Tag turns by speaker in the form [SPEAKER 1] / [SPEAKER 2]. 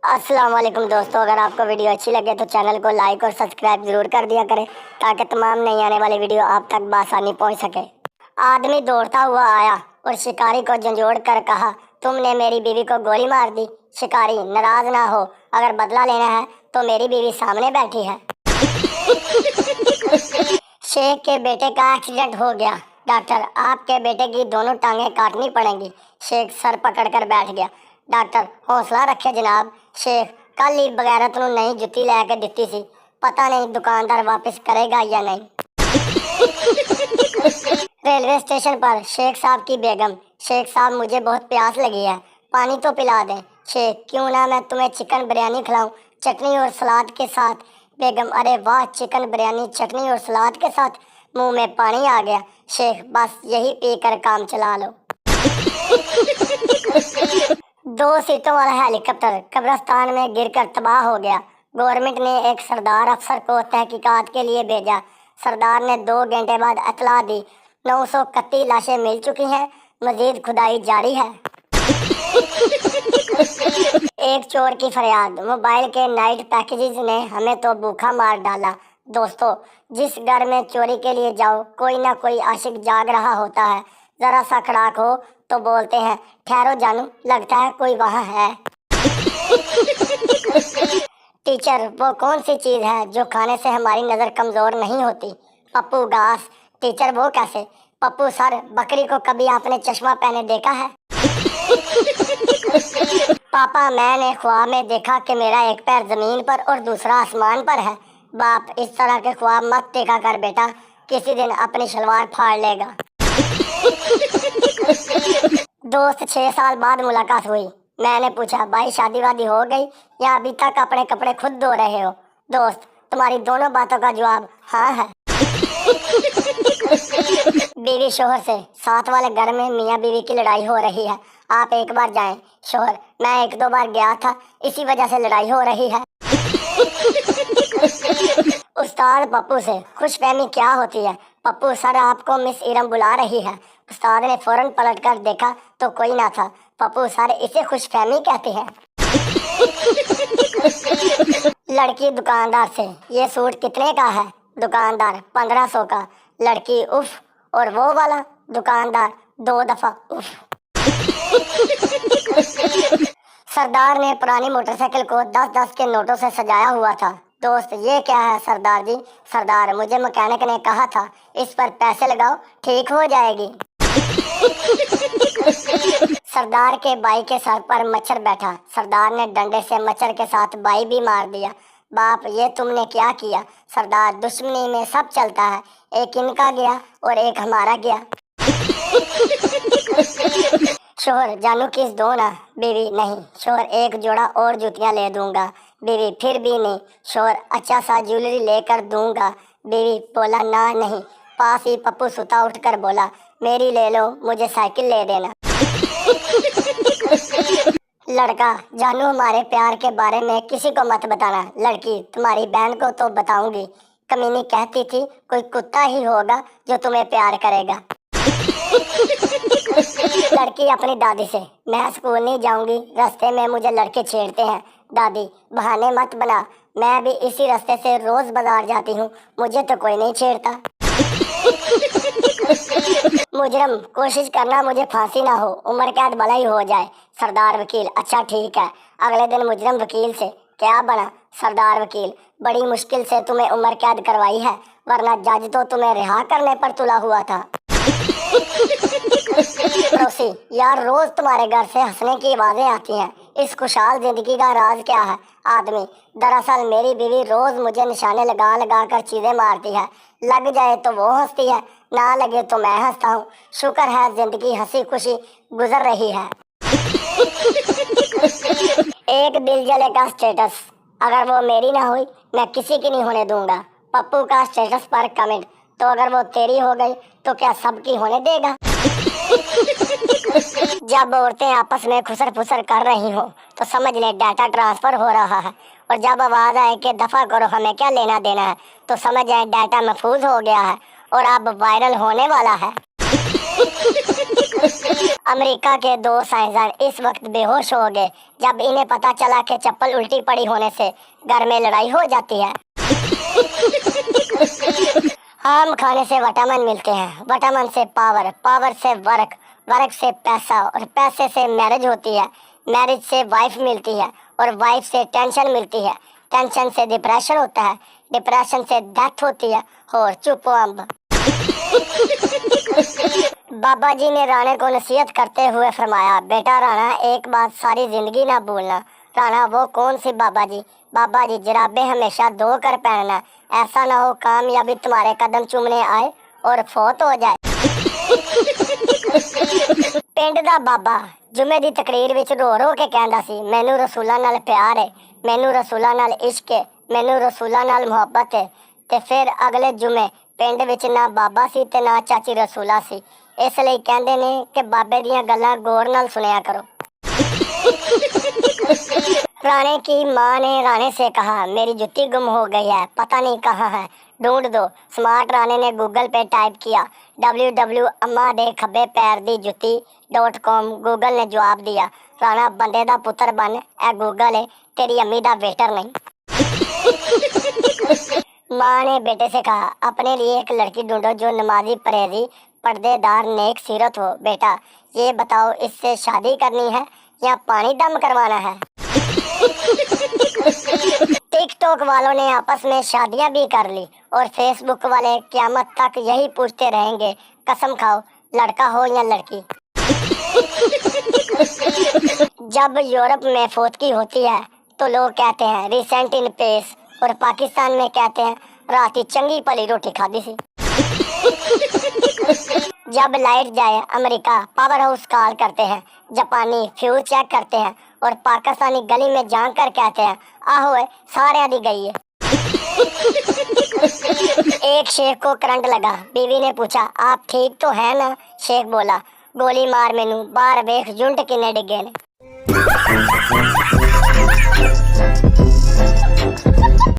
[SPEAKER 1] अस्सलाम वालेकुम दोस्तों, अगर आपको वीडियो अच्छी लगे तो चैनल को लाइक और सब्सक्राइब जरूर कर दिया करें ताकि तमाम नई आने वाली वीडियो आप तक बआसानी पहुंच सके। आदमी दौड़ता हुआ आया और शिकारी को झंझोड़ कर कहा, तुमने मेरी बीवी को गोली मार दी। शिकारी, नाराज ना हो, अगर बदला लेना है तो मेरी बीवी सामने बैठी है। शेख के बेटे का एक्सीडेंट हो गया। डॉक्टर, आपके बेटे की दोनों टांगें काटनी पड़ेंगी। शेख सर पकड़कर बैठ गया। डॉक्टर, हौसला रखे जनाब। शेख, कल ही बगैरत नूं नई जुत्ती लैके दित्ती सी, पता नहीं दुकानदार वापस करेगा या नहीं। रेलवे स्टेशन पर शेख साहब की बेगम, शेख साहब मुझे बहुत प्यास लगी है, पानी तो पिला दें। शेख, क्यों ना मैं तुम्हें चिकन बिरयानी खिलाऊं, चटनी और सलाद के साथ। बेगम, अरे वाह, चिकन बिरयानी चटनी और सलाद के साथ, मुंह में पानी आ गया। शेख, बस यही पीकर काम चला लो। 2 सीटों वाला हेलीकॉप्टर कब्रिस्तान में गिरकर तबाह हो गया। गवर्नमेंट ने एक सरदार अफसर को तहकीकात के लिए भेजा। सरदार ने 2 घंटे बाद इतला दी, 931 लाशें मिल चुकी हैं, मजीद खुदाई जारी है। एक चोर की फरियाद, मोबाइल के नाइट पैकेजेस ने हमें तो भूखा मार डाला। दोस्तों, जिस घर में चोरी के लिए जाओ कोई ना कोई आशिक जाग रहा होता है। जरा सा खड़ाक हो तो बोलते हैं, ठहरो जानू, लगता है कोई वहाँ है। टीचर, वो कौन सी चीज़ है जो खाने से हमारी नज़र कमज़ोर नहीं होती? पप्पू, घास। टीचर, वो कैसे? पप्पू सर, बकरी को कभी आपने चश्मा पहने देखा है? पापा, मैंने ख्वाब में देखा कि मेरा एक पैर ज़मीन पर और दूसरा आसमान पर है। बाप, इस तरह के ख्वाब मत देखा कर बेटा, किसी दिन अपनी शलवार फाड़ लेगा। दोस्त 6 साल बाद मुलाकात हुई। मैंने पूछा, भाई शादी वादी हो गई या अभी तक अपने कपड़े खुद धो रहे हो? दोस्त, तुम्हारी दोनों बातों का जवाब हाँ है। बीवी शोहर से, साथ वाले घर में मियाँ बीवी की लड़ाई हो रही है, आप एक बार जाएं। शोहर, मैं 1-2 बार गया था, इसी वजह से लड़ाई हो रही है। उस्ताद पप्पू से, खुशफहमी क्या होती है? पप्पू सर, आपको मिस इरम बुला रही है। उस्ताद ने फौरन पलटकर देखा तो कोई ना था। पप्पू सर, इसे खुशफहमी कहते हैं। लड़की दुकानदार से, ये सूट कितने का है? दुकानदार, 1500 का। लड़की, उफ, और वो वाला? दुकानदार, 2 दफा उफ। सरदार ने पुरानी मोटरसाइकिल को 10-10 के नोटों से सजाया हुआ था। दोस्त, ये क्या है सरदार जी? सरदार, मुझे मैकेनिक ने कहा था इस पर पैसे लगाओ, ठीक हो जाएगी। सरदार के भाई के सर पर मच्छर बैठा। सरदार ने डंडे से मच्छर के साथ भाई भी मार दिया। बाप, ये तुमने क्या किया? सरदार, दुश्मनी में सब चलता है, एक इनका गया और एक हमारा गया। शोहर, जानू किस दो ना? बीवी, नहीं। शोहर, एक जोड़ा और जूतियां ले दूंगा। बीवी, फिर भी नहीं। शोहर, अच्छा सा ज्वेलरी लेकर दूंगा। बीवी बोला, ना नहीं। पास ही पप्पू सुता उठकर बोला, मेरी ले लो, मुझे साइकिल ले देना। लड़का, जानू हमारे प्यार के बारे में किसी को मत बताना। लड़की, तुम्हारी बहन को तो बताऊंगी, कमीनी कहती थी कोई कुत्ता ही होगा जो तुम्हें प्यार करेगा। लड़की अपनी दादी से, मैं स्कूल नहीं जाऊंगी, रास्ते में मुझे लड़के छेड़ते हैं। दादी, बहाने मत बना, मैं भी इसी रास्ते से रोज बाजार जाती हूँ, मुझे तो कोई नहीं छेड़ता। मुजरम, कोशिश करना मुझे फांसी ना हो, उम्र कैद भला ही हो जाए। सरदार वकील, अच्छा ठीक है। अगले दिन मुजरम वकील से, क्या बना? सरदार वकील, बड़ी मुश्किल से तुम्हें उम्र कैद करवाई है, वरना जज तो तुम्हें रिहा करने पर तुला हुआ था। पड़ोसी, यार रोज तुम्हारे घर से हंसने की आवाजें आती हैं, इस खुशहाल जिंदगी का राज क्या है? आदमी, दरअसल मेरी बीवी रोज मुझे निशाने लगा लगा कर चीजें मारती है, लग जाए तो वो हंसती है, ना लगे तो मैं हंसता हूँ। शुक्र है जिंदगी हंसी खुशी गुजर रही है। एक दिल जले का स्टेटस, अगर वो मेरी ना हुई मैं किसी की नहीं होने दूंगा। पप्पू का स्टेटस पर कमेंट, तो अगर वो तेरी हो गई तो क्या सबकी होने देगा? जब औरतें आपस में खुसर फुसर कर रही हो तो समझ ले डाटा ट्रांसफर हो रहा है, और जब आवाज आए कि दफा करो हमें क्या लेना देना है तो समझ जाए डाटा महफूज हो गया है और अब वायरल होने वाला है। अमेरिका के 2 साइंसदान इस वक्त बेहोश हो गए जब इन्हें पता चला कि चप्पल उल्टी पड़ी होने से घर में लड़ाई हो जाती है। आम खाने से विटामिन मिलते हैं, विटामिन से पावर, पावर से वर्क, वर्क से पैसा और पैसे से मैरिज होती है, मैरिज से वाइफ मिलती है और वाइफ से टेंशन मिलती है, टेंशन से डिप्रेशन होता है, डिप्रेशन से डेथ होती है। और चुप अम्ब। बाबा जी ने राणे को नसीहत करते हुए फरमाया, बेटा राणा एक बात सारी जिंदगी ना भूलना। राणा वो कौन सी बाबा जी? बाबा जी जराबे हमेशा धो कर पहनना, ऐसा ना हो कामयाबी तुम्हारे कदम चूमने आए और फौत हो जाए। पिंड दा बाबा जुमे दी तकरीर विच रो रो के कहंदा सी, मैनू रसूलां नाल प्यार है, मैनू रसूलां नाल इश्क है, मैनू रसूलां नाल मुहब्बत है। ते फिर अगले जुमे पिंड विच ना बाबा सी ते ना चाची रसूला सी। इसलिए कहंदे ने कि बाबे दियां गल्लां गौर नाल सुनिया करो। राणे की माँ ने राणे से कहा, मेरी जुत्ती गुम हो गई है, पता नहीं कहाँ है, ढूंढ दो। स्मार्ट राणे ने गूगल पे टाइप किया www अम्मा दे खब्बे पैर दी जुत्ती.com। गूगल ने जवाब दिया, राणा बंदे दा पुत्र बन, ए गूगल है तेरी अम्मी दा वेटर नहीं। माँ ने बेटे से कहा, अपने लिए एक लड़की ढूंढो जो नमाजी, परहेजी, पर्देदार, नेक सीरत हो। बेटा ये बताओ इससे शादी करनी है या पानी दम करवाना है? टिकटॉक वालों ने आपस में शादियां भी कर ली और फेसबुक वाले क़यामत तक यही पूछते रहेंगे, कसम खाओ लड़का हो या लड़की। जब यूरोप में फौतगी होती है तो लोग कहते हैं रिसेंट इन पेस, और पाकिस्तान में कहते हैं रात ही चंगी भली रोटी खादी सी। जब लाइट जाए अमेरिका पावर हाउस कॉल करते हैं, जापानी फ्यूज चेक करते हैं और पाकिस्तानी गली में जान कर कहते हैं आहो सारे दी गई है। एक शेख को करंट लगा, बीवी ने पूछा आप ठीक तो है ना? शेख बोला, गोली मार मैनू, बाहर वेख जुंट किन्ने डिगे ने।